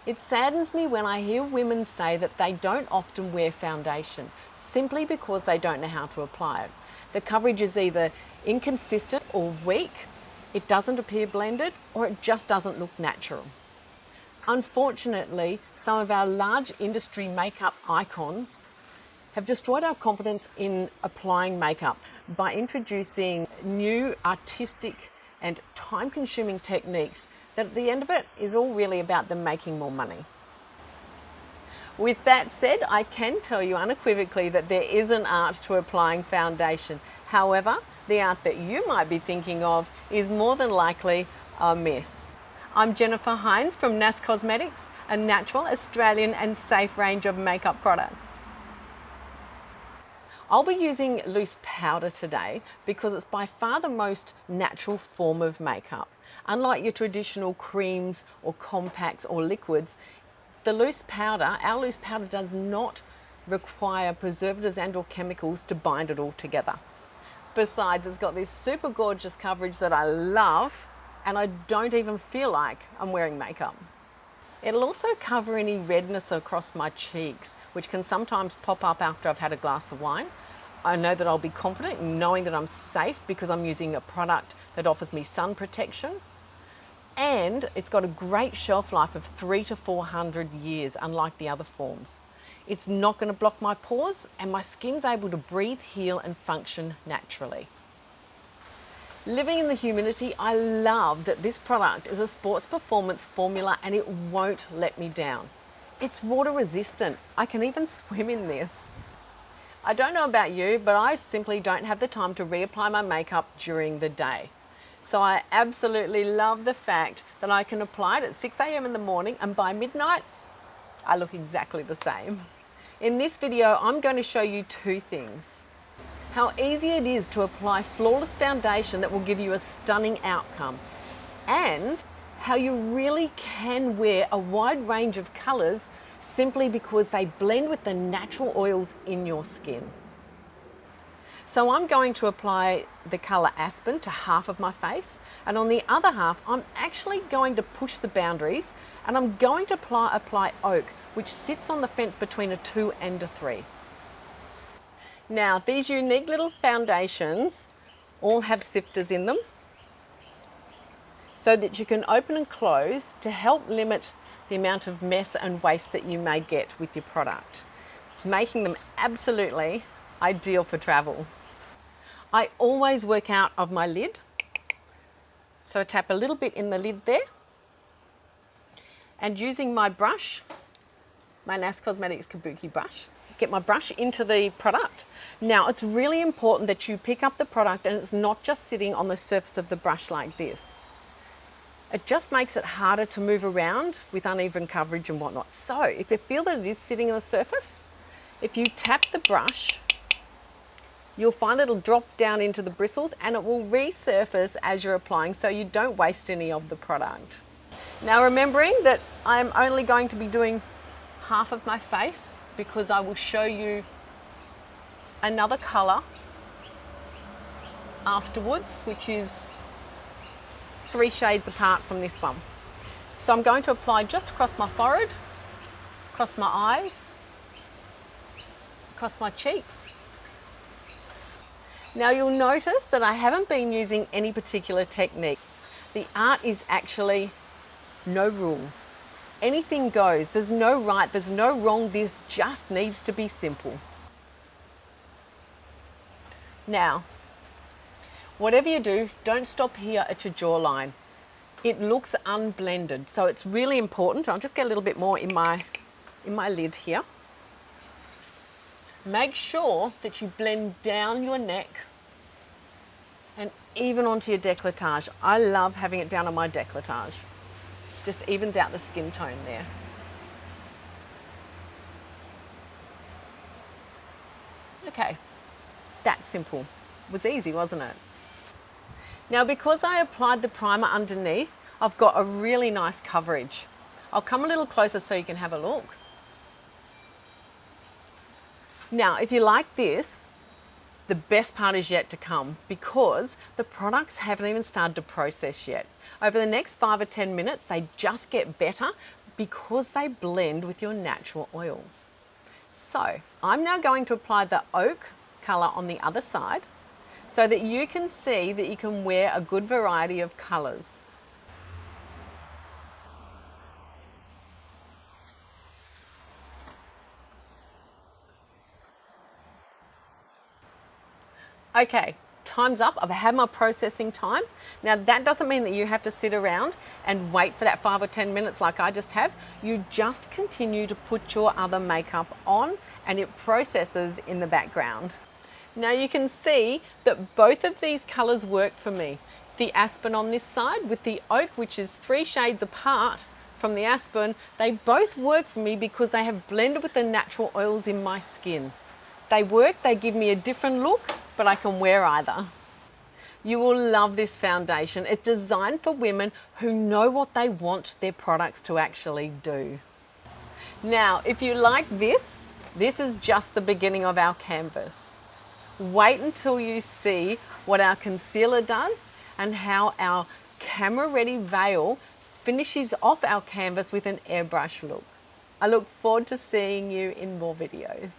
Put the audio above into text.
It saddens me when I hear women say that they don't often wear foundation simply because they don't know how to apply it. The coverage is either inconsistent or weak, it doesn't appear blended, or it just doesn't look natural. Unfortunately, some of our large industry makeup icons have destroyed our confidence in applying makeup by introducing new artistic and time-consuming techniques that at the end of it is all really about them making more money. With that said, I can tell you unequivocally that there is an art to applying foundation. However, the art that you might be thinking of is more than likely a myth. I'm Jennifer Hines from NAS Cosmetics, a natural, Australian and safe range of makeup products. I'll be using loose powder today because it's by far the most natural form of makeup. Unlike your traditional creams or compacts or liquids, our loose powder does not require preservatives and or chemicals to bind it all together. Besides, it's got this super gorgeous coverage that I love, and I don't even feel like I'm wearing makeup. It'll also cover any redness across my cheeks, which can sometimes pop up after I've had a glass of wine. I know that I'll be confident in knowing that I'm safe because I'm using a product that offers me sun protection. And it's got a great shelf life of 300 to 400 years, unlike the other forms. It's not going to block my pores, and my skin's able to breathe, heal and function naturally. Living in the humidity, I love that this product is a sports performance formula and it won't let me down. It's water resistant. I can even swim in this. I don't know about you, but I simply don't have the time to reapply my makeup during the day. So I absolutely love the fact that I can apply it at 6 a.m. in the morning and by midnight, I look exactly the same. In this video, I'm going to show you two things. How easy it is to apply flawless foundation that will give you a stunning outcome, and how you really can wear a wide range of colors simply because they blend with the natural oils in your skin. So I'm going to apply the color Aspen to half of my face, and on the other half I'm actually going to push the boundaries and I'm going to apply Oak, which sits on the fence between a 2 and a 3. Now, these unique little foundations all have sifters in them so that you can open and close to help limit the amount of mess and waste that you may get with your product, making them absolutely ideal for travel. I always work out of my lid, so I tap a little bit in the lid there, and using my brush, my NAS Cosmetics Kabuki brush, get my brush into the product. Now, it's really important that you pick up the product and it's not just sitting on the surface of the brush like this. It just makes it harder to move around with uneven coverage and whatnot. So if you feel that it is sitting on the surface, if you tap the brush, you'll find it'll drop down into the bristles and it will resurface as you're applying, so you don't waste any of the product. Now, remembering that I'm only going to be doing half of my face because I will show you another color afterwards, which is 3 shades apart from this one. So I'm going to apply just across my forehead, across my eyes, across my cheeks. Now, you'll notice that I haven't been using any particular technique. The art is actually no rules. Anything goes. There's no right, there's no wrong. This just needs to be simple. Now, whatever you do, don't stop here at your jawline. It looks unblended, so it's really important. I'll just get a little bit more in my lid here. Make sure that you blend down your neck and even onto your décolletage. I love having it down on my décolletage. Just evens out the skin tone there. Okay, that's simple. It was easy, wasn't it? Now, because I applied the primer underneath, I've got a really nice coverage. I'll come a little closer so you can have a look. Now, if you like this, the best part is yet to come because the products haven't even started to process yet. Over the next 5 or 10 minutes, they just get better because they blend with your natural oils. So I'm now going to apply the oak colour on the other side so that you can see that you can wear a good variety of colours. Okay, time's up. I've had my processing time. Now that doesn't mean that you have to sit around and wait for that 5 or 10 minutes like I just have. You just continue to put your other makeup on and it processes in the background. Now you can see that both of these colours work for me. The aspen on this side with the oak, which is 3 shades apart from the aspen, they both work for me because they have blended with the natural oils in my skin. They work, they give me a different look, but I can wear either. You will love this foundation. It's designed for women who know what they want their products to actually do. Now, if you like this is just the beginning of our canvas. Wait until you see what our concealer does and how our camera ready veil finishes off our canvas with an airbrush look. I look forward to seeing you in more videos.